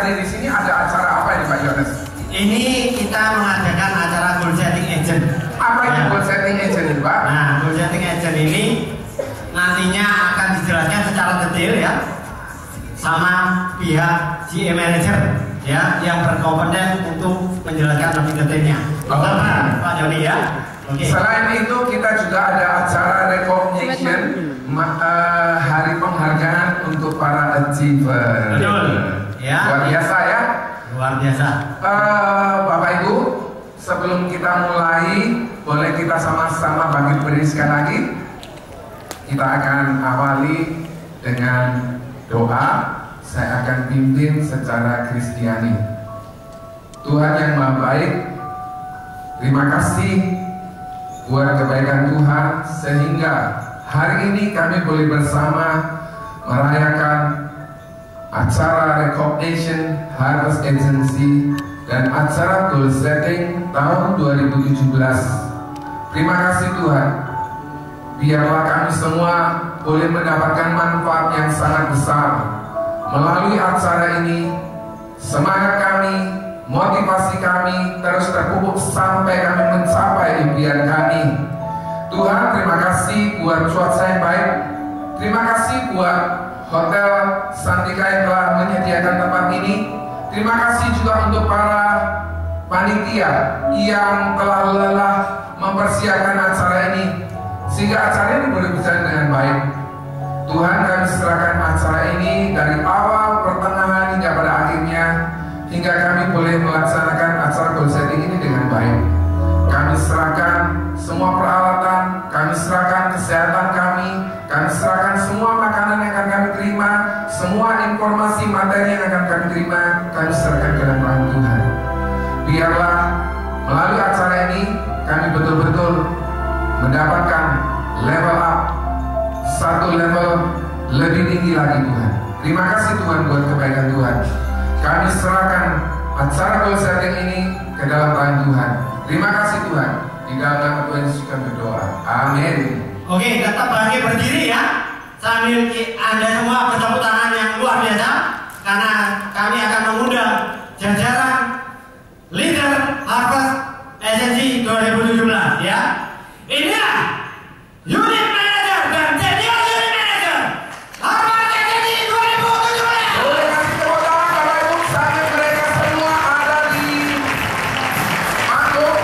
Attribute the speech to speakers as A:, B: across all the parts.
A: hari di sini ada acara apa ini Pak Yohanes?
B: Ini kita mengadakan acara goal setting agent.
A: Apa itu goal setting agent ini Pak?
B: Nah, goal setting agent ini nantinya akan dijelaskan secara detail ya sama pihak GM manager ya yang berkompeten untuk menjelaskan lebih detailnya. Pak Joni ya. Okay.
A: Selain itu kita juga ada acara recognition hari penghargaan untuk para achiever.
B: Betul. Ya.
A: Luar biasa ya.
B: Luar biasa.
A: Bapak Ibu, sebelum kita mulai, boleh kita sama-sama bangkit berdiri sekali lagi. Kita akan awali dengan doa. Saya akan pimpin secara Kristiani. Tuhan yang Maha Baik, terima kasih buat kebaikan Tuhan sehingga hari ini kami boleh bersama merayakan acara recognition Harvest Agency dan acara goal setting tahun 2017. Terima kasih Tuhan. Biarlah kami semua boleh mendapatkan manfaat yang sangat besar melalui acara ini. Semangat kami, motivasi kami terus terpupuk sampai kami mencapai impian kami. Tuhan, terima kasih buat cuaca yang baik. Terima kasih buat Hotel Santika yang telah menyediakan tempat ini. Terima kasih juga untuk para panitia yang telah lelah mempersiapkan acara ini sehingga acara ini boleh berjalan dengan baik. Tuhan, kami serahkan acara ini dari awal, pertengahan hingga pada akhirnya, hingga kami boleh melaksanakan acara goal setting ini dengan baik. Kami serahkan semua peralatan, kami serahkan kesehatan kami serahkan semua makanan yang akan kami terima, semua informasi materi yang akan kami terima, kami serahkan ke dalam tangan Tuhan. Biarlah melalui acara ini kami betul-betul mendapatkan level up, satu level lebih tinggi lagi Tuhan. Terima kasih Tuhan buat kebaikan Tuhan. Kami serahkan acara goal setting ini ke dalam tangan Tuhan. Terima kasih Tuhan. Di dalam nama Tuhan Yesus kami berdoa. Amin.
B: Oke, tetap bangkit berdiri ya. Sambil Anda semua bertepuk tangan yang luar biasa karena kami akan mengundang jajaran leader Harvest Agency 2017 ya. Inilah unit manager dan senior unit manager Harvest Agency 2017.
A: Boleh kasih tepuk tangan Bapak Ibu sambil mereka semua ada di panggung.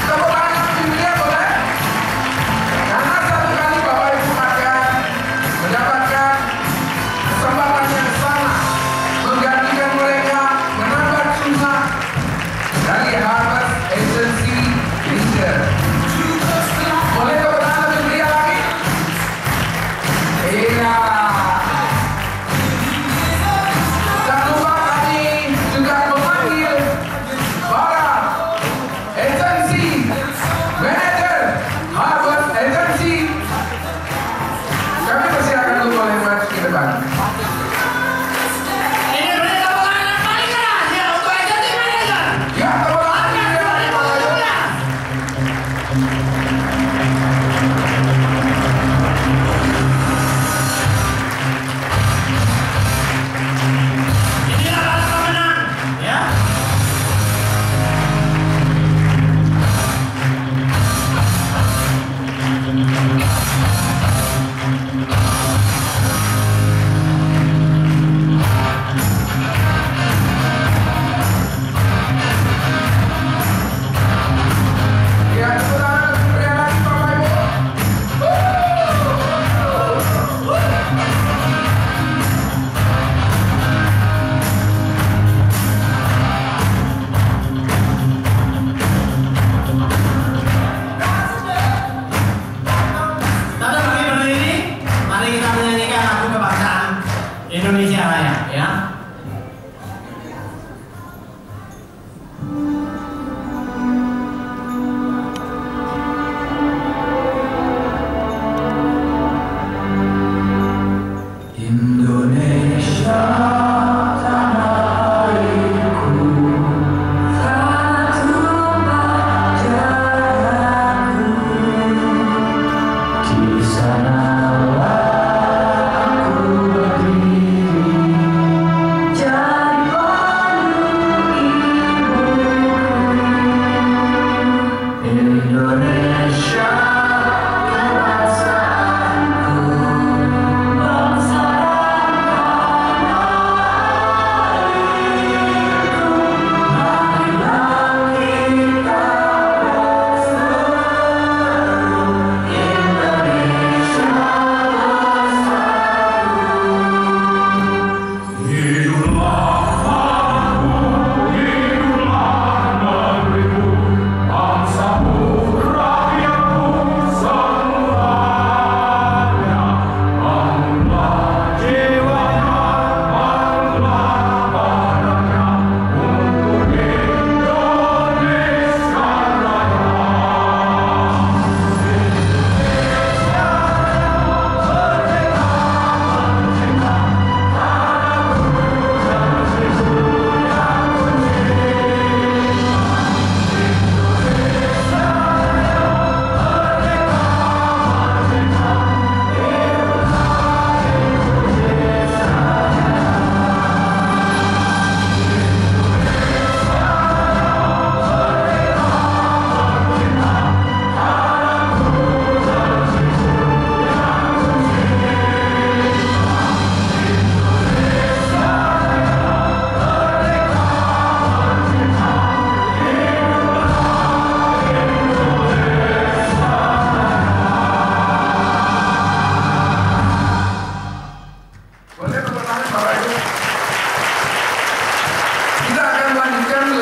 A: Tepuk tangan yang tinggi boleh. Karena satu kali Bapak Ibu akan mendapatkan kesempatan yang sama menggantikan mereka, menambah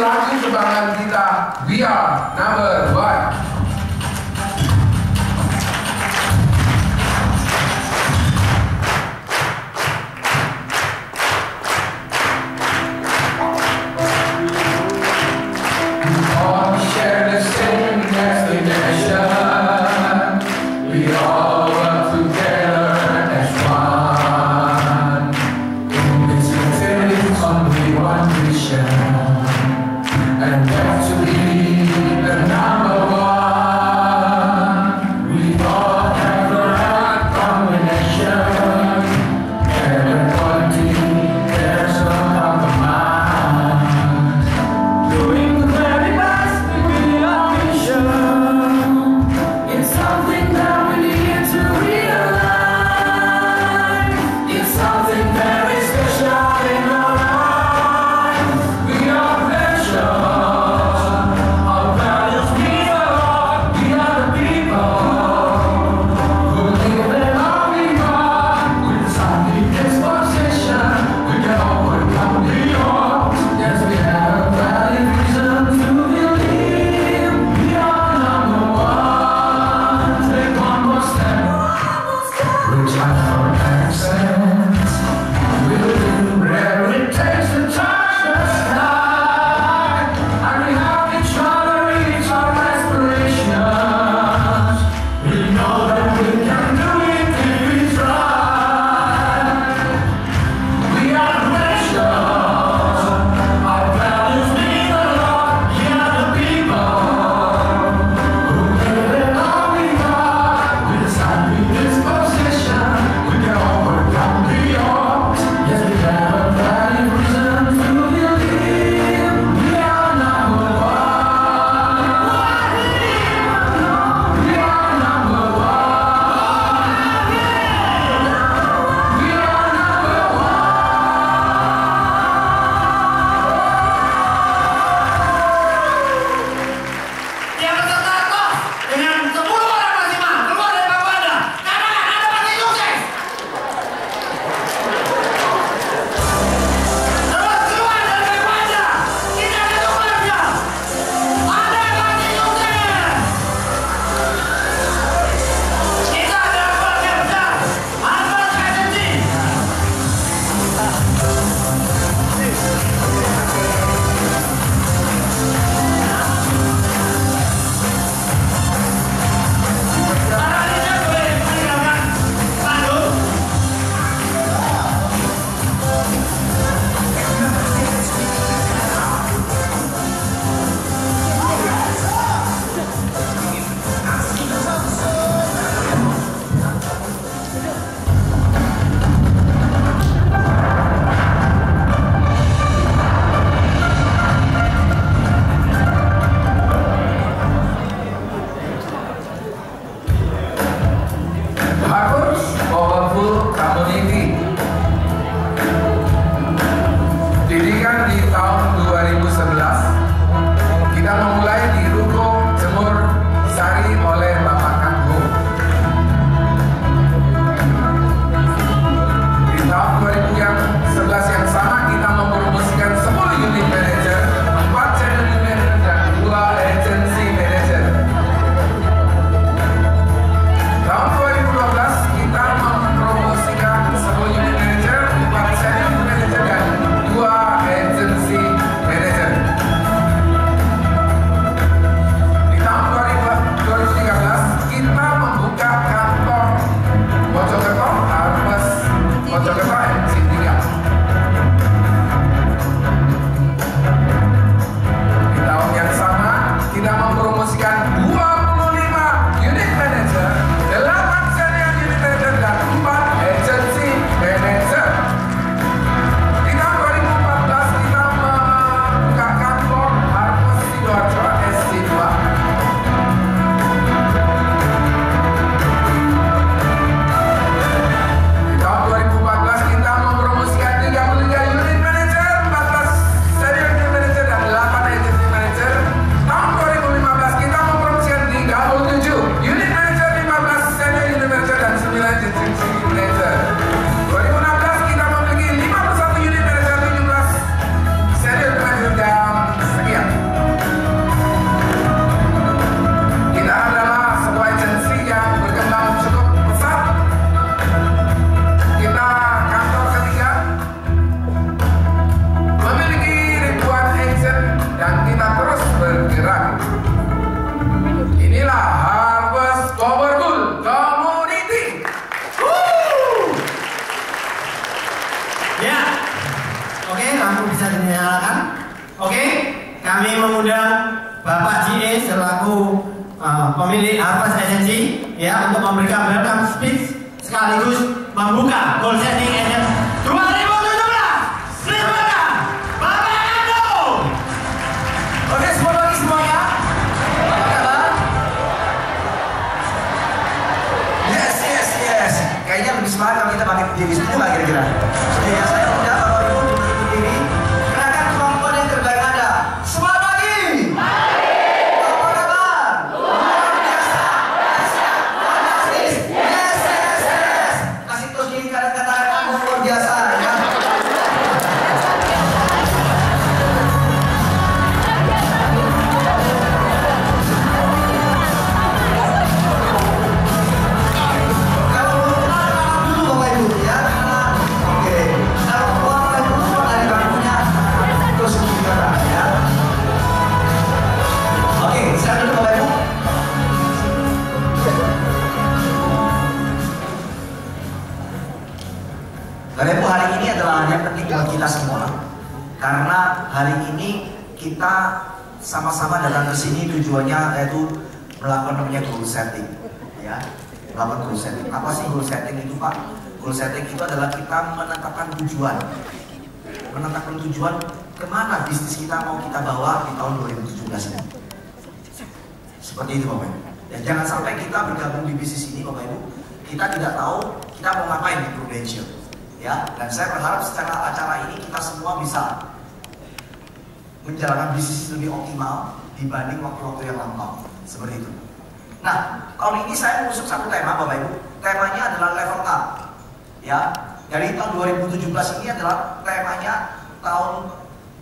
A: lagu kebanggaan kita, We Are Number One.
C: And that's to be the number one.
B: lampu bisa dinyalakan. Oke, kami mengundang Bapak J.E. selaku pemilik Harvest Agency ya untuk memberikan welcome speech sekaligus membuka goal setting agent 2017. Silakan Bapak Ando.
C: Oke, selamat pagi semuanya. Apa kabar? Yes. Kayaknya lebih semangat kalau kita pakai berdiri semua kira-kira. Ya, saya udah Bapak Ibu untuk berdiri. Gerakan kemampuan yang terbaik Anda. Selamat pagi. Apa kabar? Luar biasa. Fantastis. Yes. Kasih terus diri kalian katakan kamu luar biasa ya. Bapak Ibu, hari ini adalah hari yang penting buat kita semua. Karena hari ini kita sama-sama datang ke sini tujuannya yaitu melakukan namanya goal setting. Ya, melakukan goal setting. Apa sih goal setting itu, Pak? Goal setting itu adalah kita menetapkan tujuan. Menetapkan tujuan kemana bisnis kita mau kita bawa di tahun 2017 ini. Seperti itu, Bapak Ibu. Dan jangan sampai kita bergabung di bisnis ini, Bapak Ibu, kita tidak tahu kita mau ngapain di Prudential. Ya, dan saya berharap secara acara ini kita semua bisa menjalankan bisnis lebih optimal dibanding waktu-waktu yang lampau. Seperti itu. Nah, tahun ini saya mengusung satu tema, Bapak Ibu. Temanya adalah level up. Ya, dari tahun 2017 ini adalah temanya tahun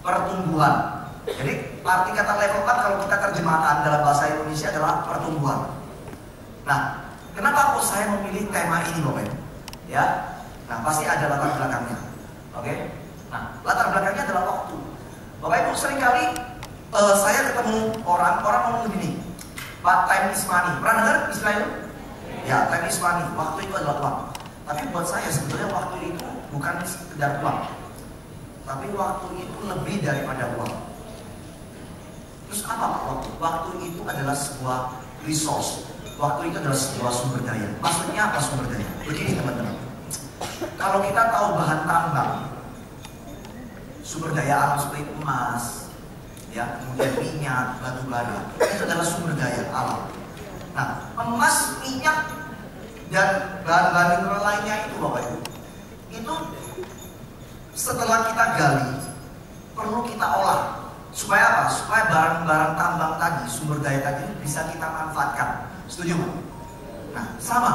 C: pertumbuhan. Jadi arti kata level up kalau kita terjemahkan dalam bahasa Indonesia adalah pertumbuhan. Nah, kenapa kok saya memilih tema ini, Bapak Ibu? Ya. Nah, pasti ada latar belakangnya. Oke? Nah, latar belakangnya adalah waktu. Bapak Ibu, seringkali saya ketemu orang ngomong begini, Pak, time is money. Pernah dengar istilah itu? Ya, time is money. Waktu itu adalah uang. Tapi buat saya sebetulnya waktu itu bukan sekedar uang. Tapi waktu itu lebih daripada uang. Terus apa Pak waktu? Waktu itu adalah sebuah resource. Waktu itu adalah sebuah sumber daya. Maksudnya apa sumber daya? Begini teman-teman. Kalau kita tahu bahan tambang, sumber daya alam seperti emas, ya, kemudian minyak, batu bara, itu adalah sumber daya alam. Nah, emas, minyak, dan bahan-bahan mineral lainnya itu, Bapak Ibu, itu setelah kita gali, perlu kita olah. Supaya apa? Supaya barang-barang tambang tadi, sumber daya tadi bisa kita manfaatkan. Setuju, Pak? Nah, sama.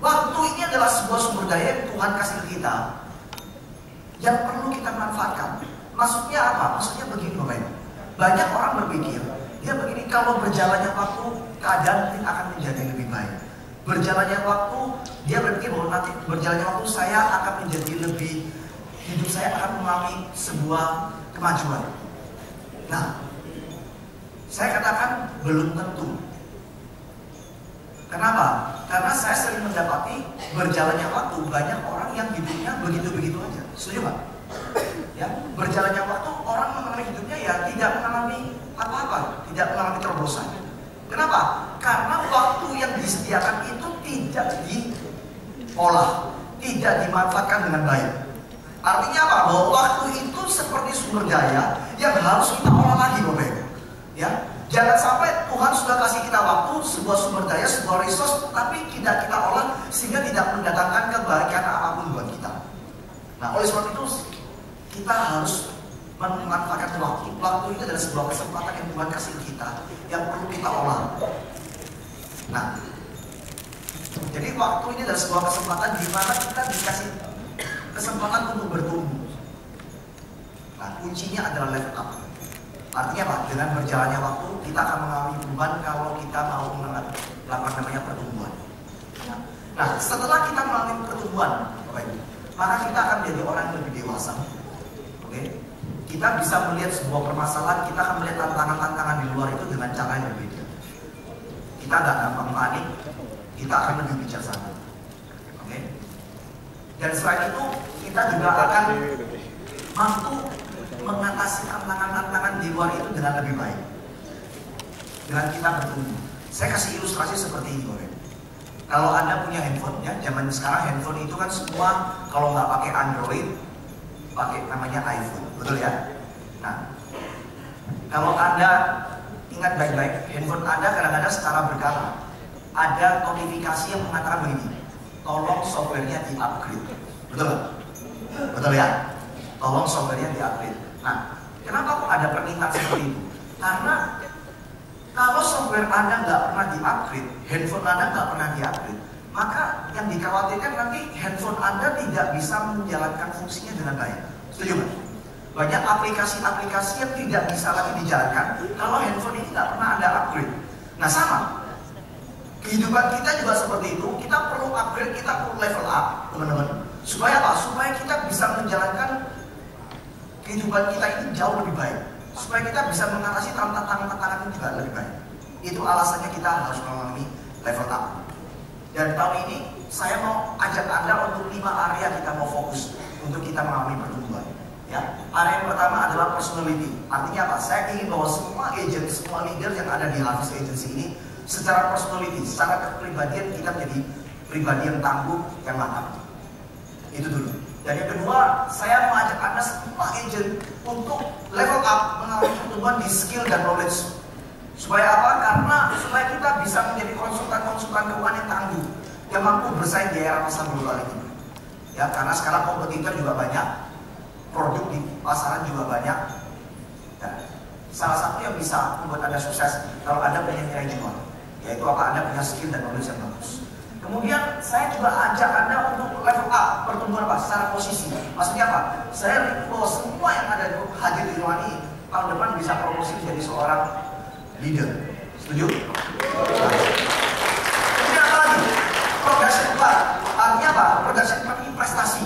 C: Waktu ini adalah sebuah sumber daya yang Tuhan kasih ke kita yang perlu kita manfaatkan. Maksudnya apa? Maksudnya begini, Bapak Ibu. Banyak orang berpikir, dia begini, kalau berjalannya waktu, keadaan akan menjadi lebih baik. Berjalannya waktu, dia berpikir bahwa nanti berjalannya waktu saya akan menjadi lebih, hidup saya akan mengalami sebuah kemajuan. Nah, saya katakan belum tentu. Kenapa? Karena saya sering mendapati berjalannya waktu banyak orang yang hidupnya begitu-begitu aja. Setuju Pak? Ya, berjalannya waktu orang mengalami hidupnya ya tidak mengalami apa-apa, tidak mengalami terobosan. Kenapa? Karena waktu yang disediakan itu tidak diolah, tidak dimanfaatkan dengan baik. Artinya apa? Bahwa waktu itu seperti sumber daya yang harus kita olah lagi, Bapak Ibu. Ya, jangan sampai Tuhan sudah kasih kita waktu, sebuah sumber daya, sebuah resource, tapi tidak kita olah sehingga tidak mendatangkan kebaikan apapun buat kita. Nah, oleh sebab itu kita harus memanfaatkan waktu. Waktu itu adalah sebuah kesempatan yang Tuhan kasih kita, yang perlu kita olah. Nah, jadi waktu ini adalah sebuah kesempatan di mana kita dikasih kesempatan untuk bertumbuh. Nah, kuncinya adalah level up. Artinya apa? Dengan berjalannya waktu kita akan mengalami perubahan kalau kita mau melakukan namanya pertumbuhan. Nah, setelah kita mengalami pertumbuhan, maka kita akan menjadi orang yang lebih dewasa. Oke? Kita bisa melihat sebuah permasalahan, kita akan melihat tantangan-tantangan di luar itu dengan cara yang berbeda. Kita nggak gampang panik, kita akan lebih bijaksana. Oke? Dan selain itu, kita juga akan mampu luar itu dengan lebih baik. Dengan kita bertumbuh. Saya kasih ilustrasi seperti ini, boleh. Kalau Anda punya handphone, ya, zaman sekarang handphone itu kan semua kalau nggak pakai Android, pakai namanya iPhone, betul ya? Nah, kalau Anda ingat baik-baik, handphone Anda kadang-kadang secara berkala ada notifikasi yang mengatakan begini, tolong softwarenya di-upgrade, betul? Betul ya? Tolong softwarenya di-upgrade. Nah, kenapa kok ada permintaan seperti itu? Karena kalau software Anda nggak pernah di-upgrade, handphone Anda nggak pernah di-upgrade, maka yang dikhawatirkan nanti handphone Anda tidak bisa menjalankan fungsinya dengan baik. Setuju nggak? Banyak aplikasi-aplikasi yang tidak bisa lagi dijalankan kalau handphone ini nggak pernah Anda upgrade. Nah sama, kehidupan kita juga seperti itu. Kita perlu upgrade, kita perlu level up, teman-teman. Supaya apa? Supaya kita bisa menjalankan kehidupan kita ini jauh lebih baik. Supaya kita bisa mengatasi tantangan-tantangan ini juga lebih baik. Itu alasannya kita harus mengalami level up. Dan tahun ini saya mau ajak Anda untuk 5 area kita mau fokus untuk kita mengalami pertumbuhan. Ya, area yang pertama adalah personality. Artinya apa? Saya ingin bahwa semua agent, semua leader yang ada di Hafiz Agency ini secara personality, secara kepribadian kita menjadi pribadi yang tangguh, yang matang. Itu dulu. Dan yang kedua, saya mengajak Anda semua agent untuk level up, mengalami pertumbuhan di skill dan knowledge. Supaya apa? Karena supaya kita bisa menjadi konsultan-konsultan keuangan yang tangguh, yang mampu bersaing di era pasar global ini. Ya, karena sekarang kompetitor juga banyak, produk di pasaran juga banyak. Ya, salah satu yang bisa membuat Anda sukses kalau Anda punya nilai jual, yaitu apa? Anda punya skill dan knowledge yang bagus. Kemudian saya juga ajak Anda untuk level up, pertumbuhan apa? Secara posisi. Maksudnya apa? Saya ingin bahwa semua yang ada hadir di ruangan ini tahun depan bisa promosi menjadi seorang leader. Setuju? Kemudian apa lagi? Progression bar. Artinya apa? Progression bar ini prestasi.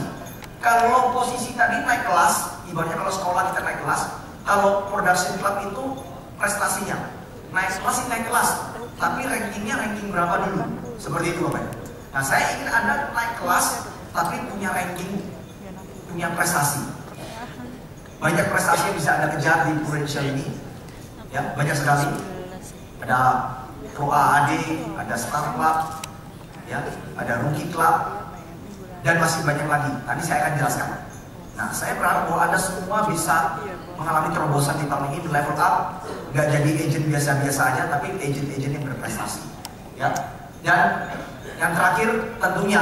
C: Kalau posisi tadi naik kelas, ibaratnya kalau sekolah kita naik kelas, kalau production club itu prestasinya naik masih naik kelas, tapi rankingnya ranking berapa dulu? Seperti itu Bapak. Nah saya ingin Anda naik kelas, tapi punya ranking, punya prestasi. Banyak prestasi yang bisa Anda kejar di Prudential ini, ya banyak sekali. Ada Pro AAD, ada Star Club, ya ada Rookie Club, dan masih banyak lagi. Tadi saya akan jelaskan. Nah, saya berharap bahwa Anda semua bisa mengalami terobosan di tahun ini, level up, nggak jadi agent biasa-biasa aja, tapi agent-agent yang berprestasi. Ya, dan yang terakhir tentunya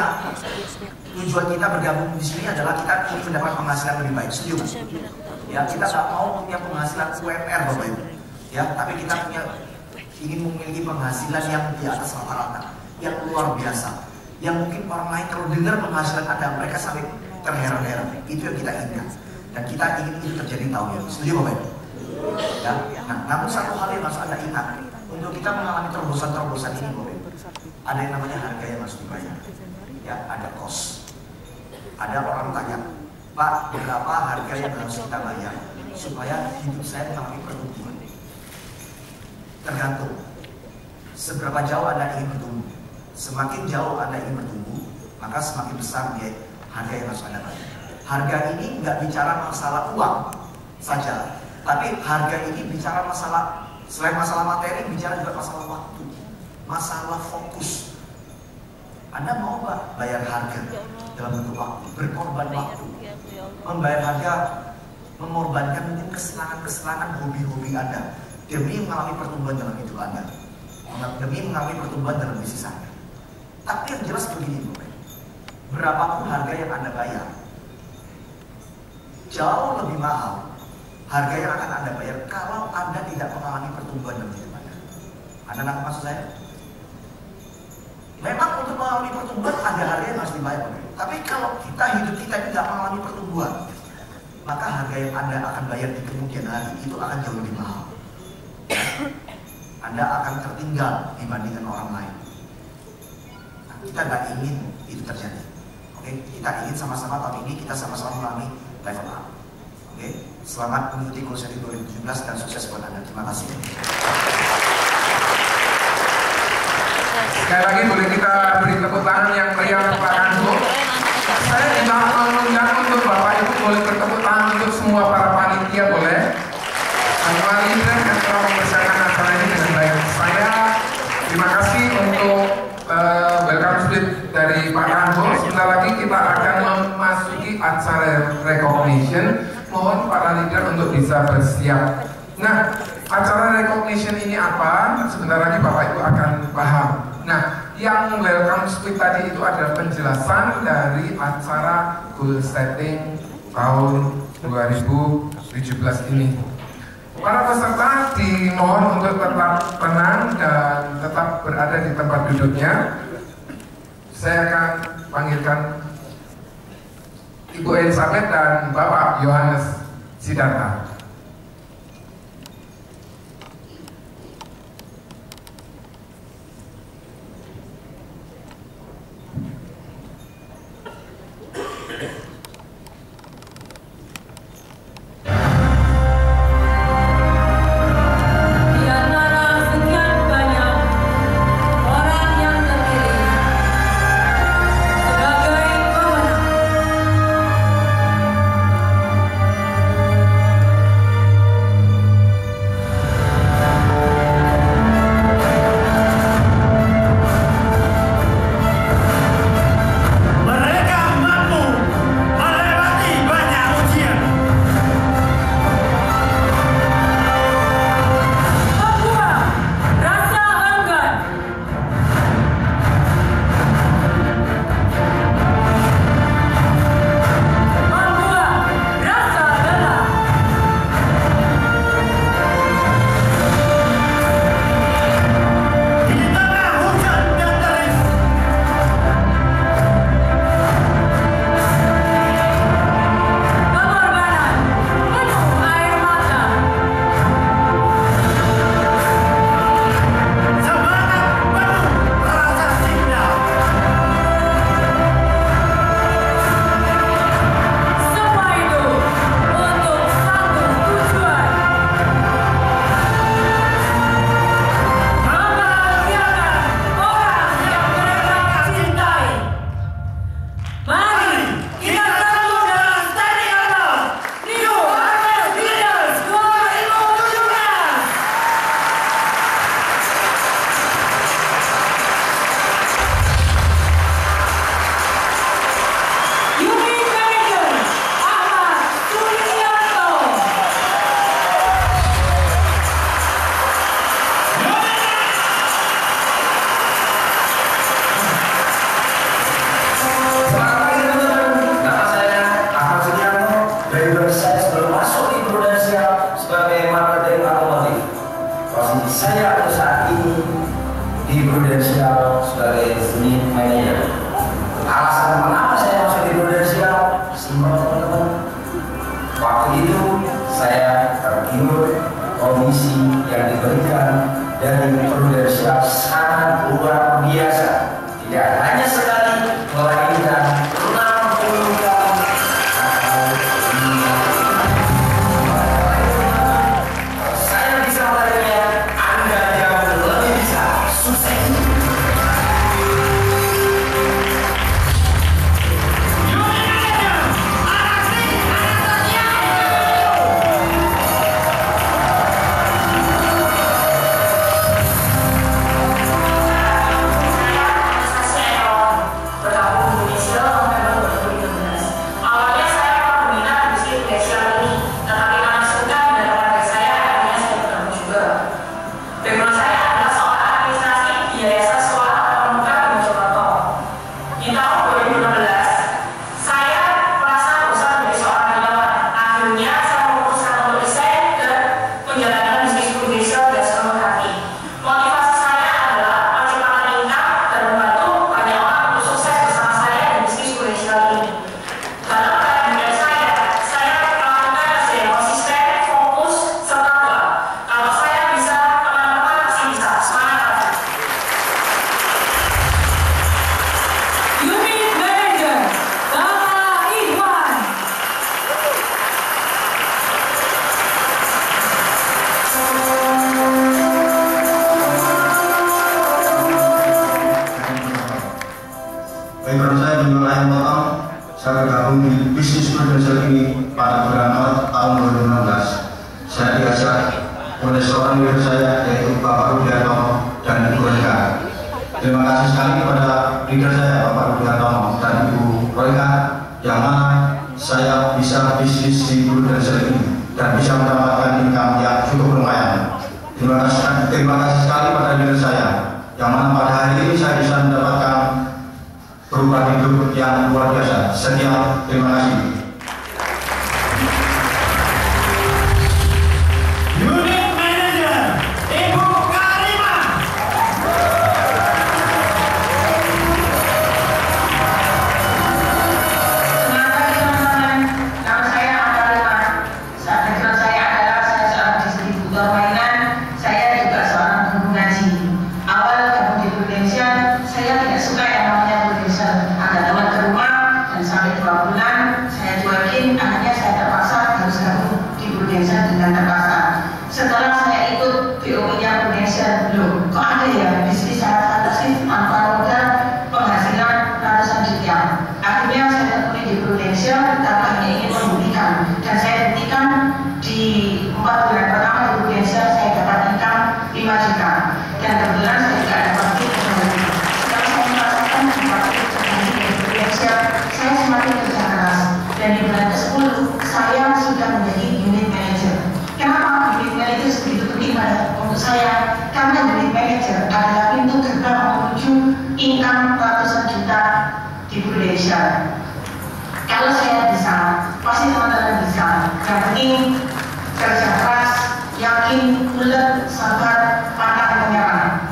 C: tujuan kita bergabung di sini adalah kita ingin mendapat penghasilan lebih baik. Setuju? Ya, kita nggak mau punya penghasilan UMR, Bapak Ibu. Ya, tapi kita ingin memiliki penghasilan yang di atas rata-rata, yang luar biasa. Yang mungkin orang lain kalau dengar penghasilan Anda, mereka sampai terheran-heran. Itu yang kita inginkan. Dan kita ingin itu terjadi tahun ini. Setuju Bapak Ibu? Ya. Nah, namun satu hal yang harus Anda ingat, untuk kita mengalami terobosan-terobosan ini, Bapak Ibu, ada yang namanya harga yang harus dibayar. Ya, ada cost. Ada orang tanya, Pak, berapa harga yang harus kita bayar supaya hidup saya mengalami pertumbuhan? Tergantung seberapa jauh Anda ingin bertumbuh. Semakin jauh Anda ingin bertumbuh, maka semakin besar biaya harga yang harus Anda bayar. Harga ini nggak bicara masalah uang saja, tapi harga ini bicara masalah, selain masalah materi, bicara juga masalah waktu, masalah fokus. Anda mau nggak bayar harga dalam bentuk waktu, berkorban waktu, membayar harga, mengorbankan mungkin kesenangan-kesenangan hobi-hobi Anda demi mengalami pertumbuhan dalam hidup Anda, demi mengalami pertumbuhan dalam bisnis Anda. Tapi yang jelas begini, Bapak, berapapun harga yang Anda bayar, jauh lebih mahal harga yang akan Anda bayar kalau Anda tidak mengalami pertumbuhan dalam hidup Anda. Anda nangkap maksud saya? Memang untuk mengalami pertumbuhan ada harga yang harus dibayar, Bapak. Tapi kalau hidup kita tidak mengalami pertumbuhan, maka harga yang Anda akan bayar di kemudian hari itu akan jauh lebih mahal. Anda akan tertinggal dibandingkan orang lain. Nah, kita nggak ingin itu terjadi. Oke, kita ingin sama-sama tahun ini kita sama-sama mengalami level up. Oke, selamat mengikuti Closing 2017 dan sukses buat Anda. Terima kasih.
A: Sekali lagi boleh kita beri tepuk tangan yang meriah untuk Pak Kanto. Saya juga mengundang untuk Bapak Ibu boleh bertepuk tangan untuk semua para panitia boleh. recognition, mohon para leader untuk bisa bersiap. Nah, acara recognition ini apa? Sebentar lagi Bapak Ibu akan paham. Nah, yang welcome speech tadi itu adalah penjelasan dari acara goal setting tahun 2017 ini. Para peserta dimohon untuk tetap tenang dan tetap berada di tempat duduknya. Saya akan panggilkan Ibu Elizabeth dan Bapak Yohanes Sidarta.
D: Leader saya Bapak Rudianto dan Ibu Royka, yang mana saya bisa Prudential ini dan bisa mendapatkan income yang cukup lumayan. Terima kasih sekali pada diri saya, yang mana pada hari ini saya bisa mendapatkan perubahan hidup yang luar biasa. Sekian, terima kasih.
B: Unit Manager Ibu Karima.
E: Selamat pagi teman-teman, nama saya Karima. Background saya adalah saya seorang distributor mainan. Saya juga seorang guru ngaji. Awal gabung di Prudential, saya tidak suka yang namanya Prudential. Ada teman ke rumah dan sampai 2 bulan saya cuekin. Akhirnya saya terpaksa harus gabung di Prudential dengan terpaksa. Setelah saya ikut BOP-nya Prudential, loh kok ada ya bisnis sangat fantastis tanpa modal penghasilan ratusan juta. Akhirnya saya terpilih di Prudential karena hanya ingin membuktikan, dan saya buktikan di 4 bulan pertama di Prudential saya dapat income 5 juta, dan kebetulan saya juga ada praktik teknologi. Setelah saya merasakan di praktik teknologi di Prudential, saya semakin kerja keras, dan di bulan ke-10 saya sudah menjadi unit manager. Kenapa unit manager begitu penting untuk saya? Karena unit manager adalah pintu gerbang menuju income ratusan juta di Prudential. Kalau saya bisa, pasti teman-teman bisa. Yang penting kerja keras, yakin, bulat, sabar, pantang menyerah.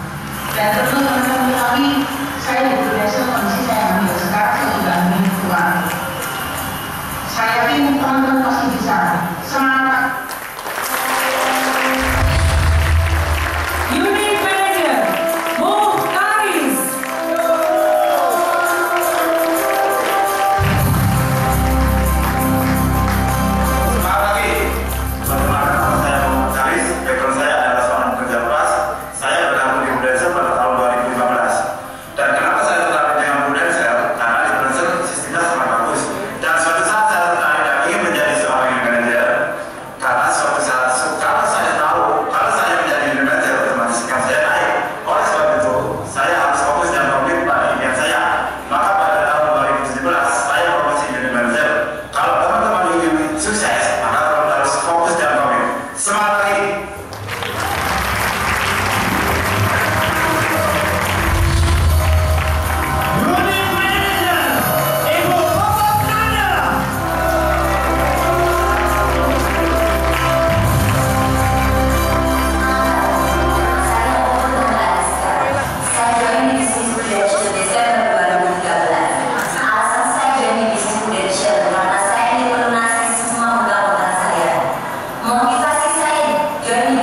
E: Dan tentu teman-teman ketahui, saya di Prudential kondisi saya hamil. Sekarang saya sudah hamil 2. Saya yakin teman-teman pasti bisa. Semangat.
F: Unit Manager Muhtaris.
D: Selamat pagi. Perkenalkan, nama saya Muhammad Karis. Background saya adalah seorang pekerja keras. Saya bergabung di Prudential pada tahun 2015. Dan kenapa saya tertarik dengan Prudential? Karena di Prudential sistemnya sangat bagus. Dan suatu saat saya tertarik dan ingin menjadi seorang unit manager. Karena suatu saat kalau saya tahu kalau saya menjadi unit manager, otomatis income saya naik. Oleh sebab itu, saya harus fokus dan komit pada impian saya. Maka pada tahun 2017 saya promosi unit manager. Kalau teman-teman ingin sukses, maka teman-teman harus fokus dan komit. Semangat lagi.
B: Unit Manager Ibu Popok Nanda.
G: Saya join bisnis Prudential Desember 2013. Alasan saya join bisnis Prudential karena saya ingin melunasi semua modal-modal saya. Motivasi saya join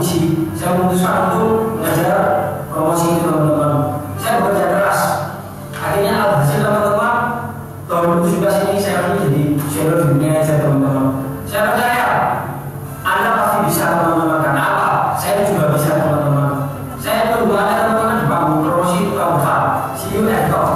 H: uji, saya memutuskan untuk mengajar promosi itu teman-teman. Saya bekerja keras. Akhirnya alhasil teman-teman, tahun 2017 ini saya akan jadi senior di dunia aja teman-teman. Saya percaya Anda pasti bisa teman-teman. Karena apa? Saya juga bisa teman-teman. Saya tunggu Anda teman-teman di panggung promosi itu kamu. See you at top.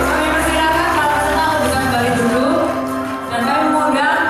F: Kami persilakan para peserta untuk kembali duduk dan kami mengundang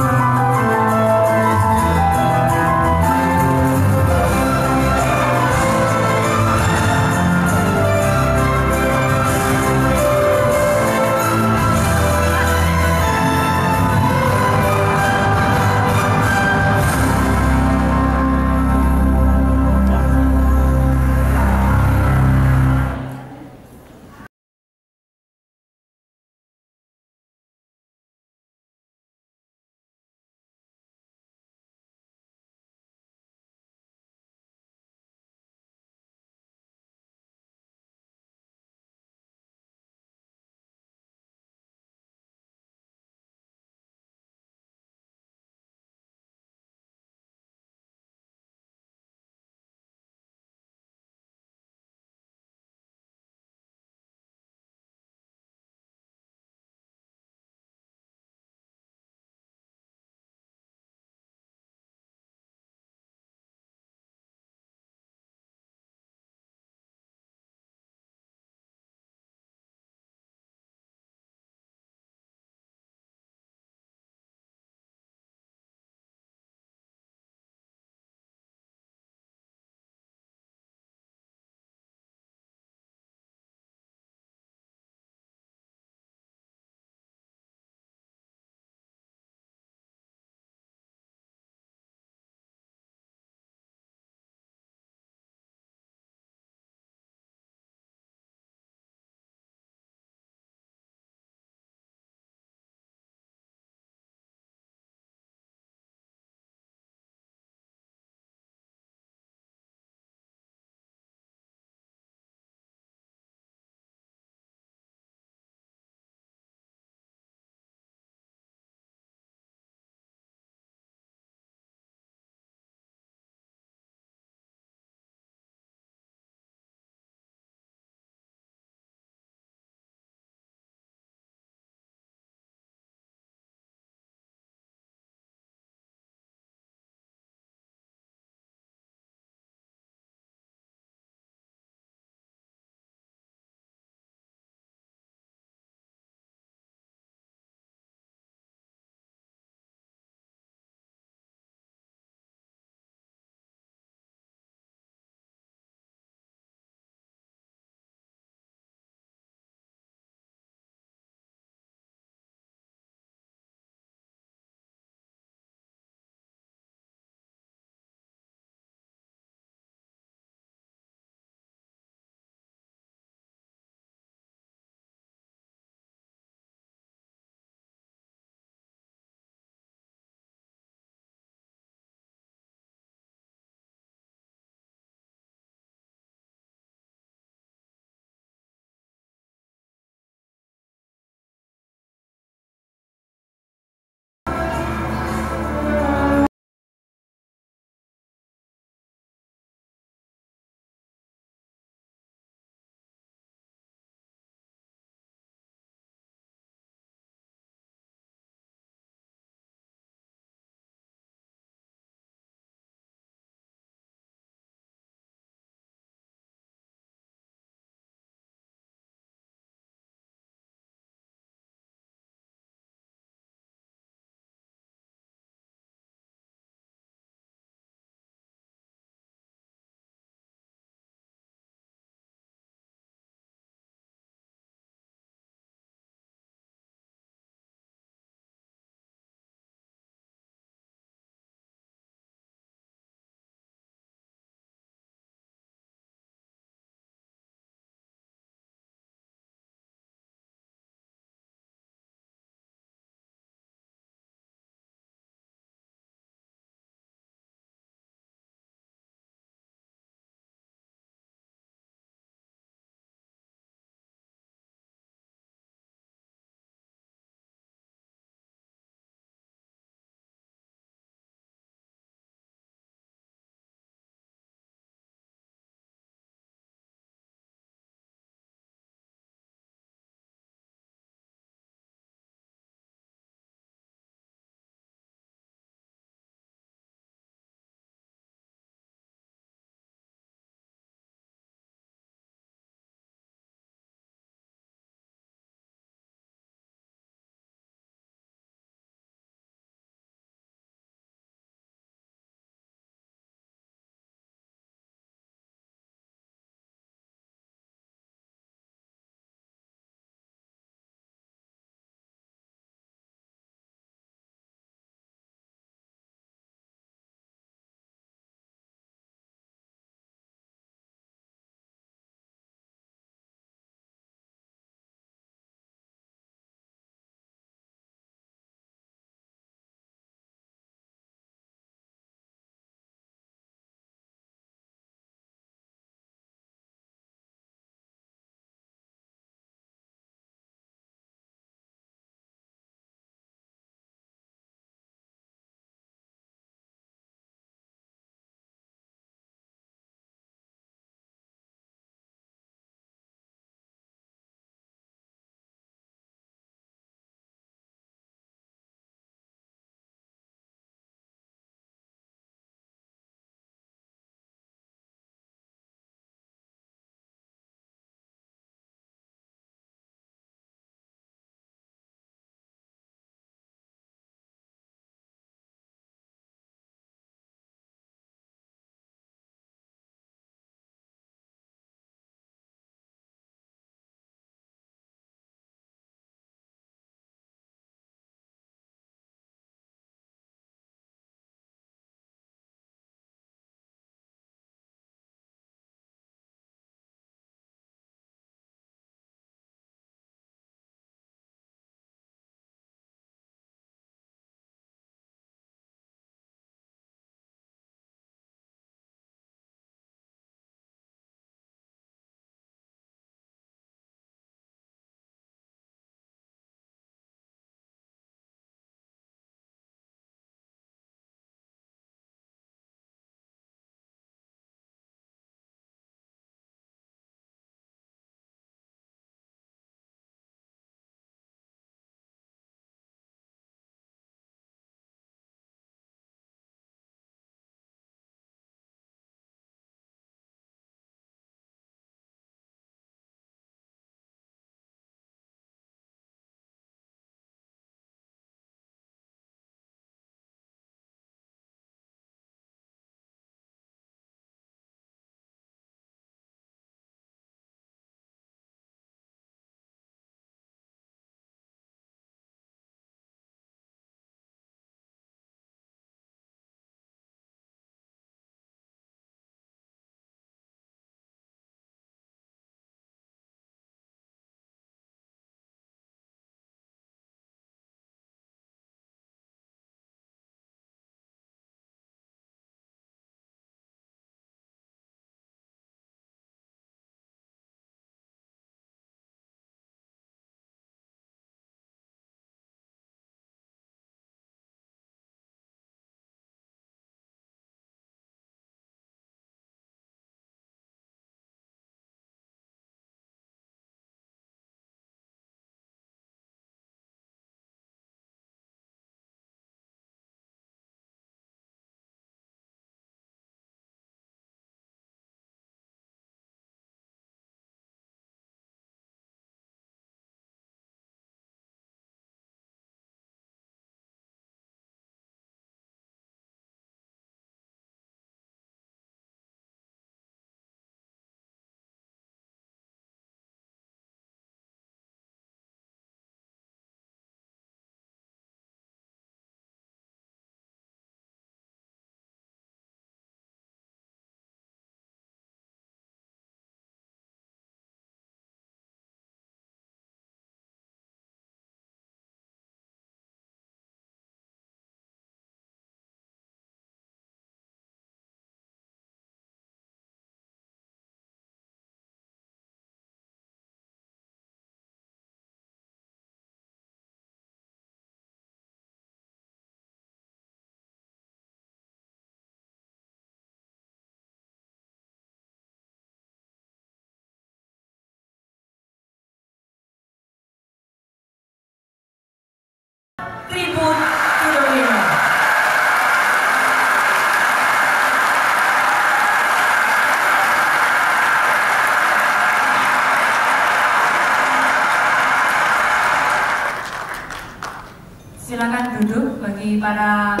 F: para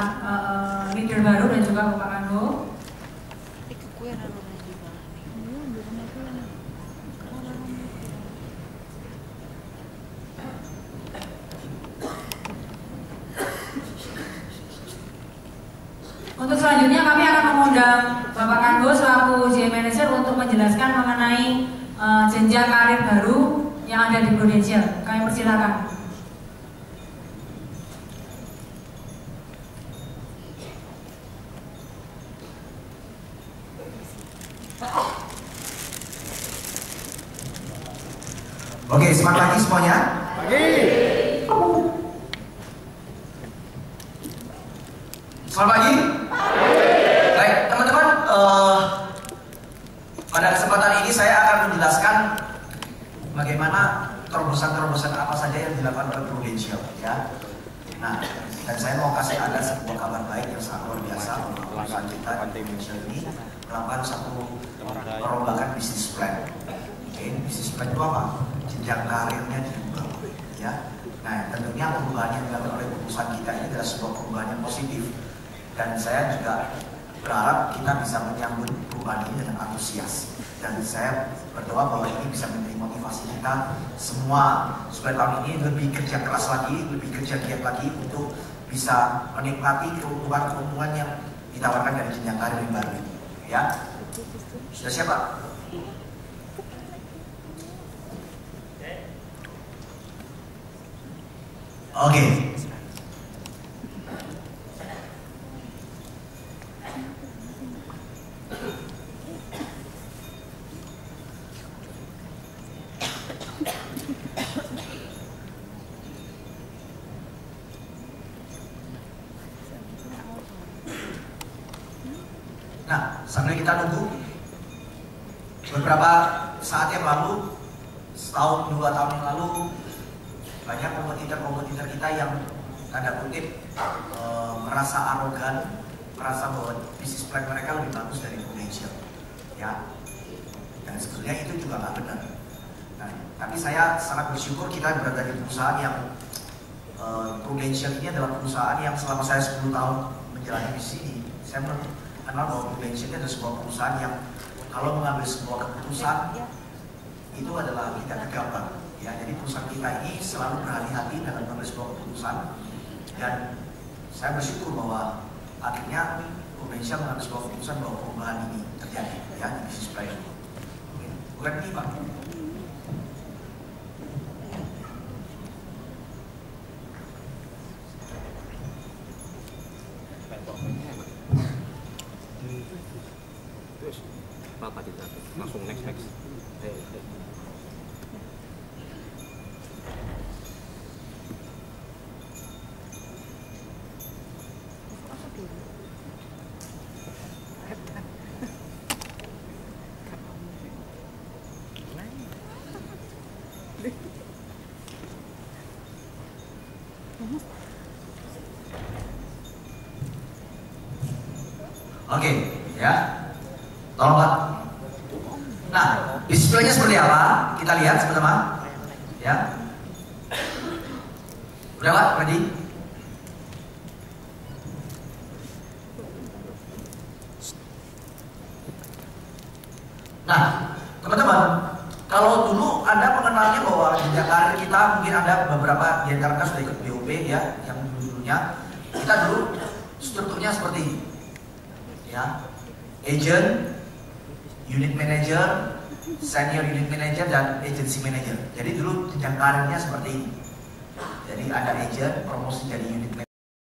F: leader baru dan juga Bapak Kanggo. Untuk selanjutnya kami akan mengundang Bapak Kanggo selaku GM Manager untuk menjelaskan mengenai jenjang karir baru yang ada di Prudential. Kami persilakan.
C: Oke, selamat pagi semuanya.
I: Pagi.
C: Selamat pagi. Baik, teman-teman, pada kesempatan ini saya akan menjelaskan bagaimana terobosan-terobosan apa saja yang dilakukan oleh Prudential, ya. Nah, dan saya mau kasih Anda sebuah kabar baik yang sangat luar biasa bahwa perusahaan kita Prudential ini melakukan satu perombakan bisnis plan. Oke, bisnis plan itu apa? Jenjang karirnya diubah, ya. Nah, tentunya perubahan yang dilakukan oleh perusahaan kita ini adalah sebuah perubahan yang positif. Dan saya juga berharap kita bisa menyambut perubahan ini dengan antusias. Dan saya berdoa bahwa ini bisa menjadi motivasi kita semua supaya tahun ini lebih kerja keras lagi, lebih kerja giat lagi untuk bisa menikmati keuntungan-keuntungan yang ditawarkan dari jenjang karir yang baru ini. Ya, sudah siap, Pak? Oke. Nah, sambil kita nunggu, beberapa saat yang lalu, setahun 2 tahun yang lalu, banyak kompetitor kita yang tanda kutip merasa arogan, merasa bahwa bisnis plan mereka lebih bagus dari Prudential, ya. Dan sebetulnya itu juga nggak benar. Nah, tapi saya sangat bersyukur kita berada di perusahaan yang Prudential ini adalah perusahaan yang selama saya 10 tahun menjalani bisnis ini, saya mengenal bahwa Prudential ini adalah sebuah perusahaan yang kalau mengambil sebuah keputusan itu adalah tidak gegabah. Ya, jadi perusahaan kita ini selalu berhati-hati dalam mengambil sebuah keputusan, dan saya bersyukur bahwa akhirnya Prudential mengambil sebuah keputusan bahwa perubahan ini terjadi, ya, di bisnis plan. Bukan ini, Pak.
I: Terus apa kita langsung next.
C: Oke, ya. Tolong, Pak. Nah, displaynya seperti apa? Kita lihat teman-teman. Ya. Udah, Pak? Ready? Nah, teman-teman, kalau dulu Anda mengenalnya bahwa jenjang karir kita, mungkin Anda beberapa di antara kita sudah ikut BOP, ya, yang dulunya. Kita dulu strukturnya seperti ini, ya, agent, unit manager, senior unit manager, dan agency manager. Jadi dulu jenjang karirnya seperti ini. Jadi ada agent, promosi jadi unit manager.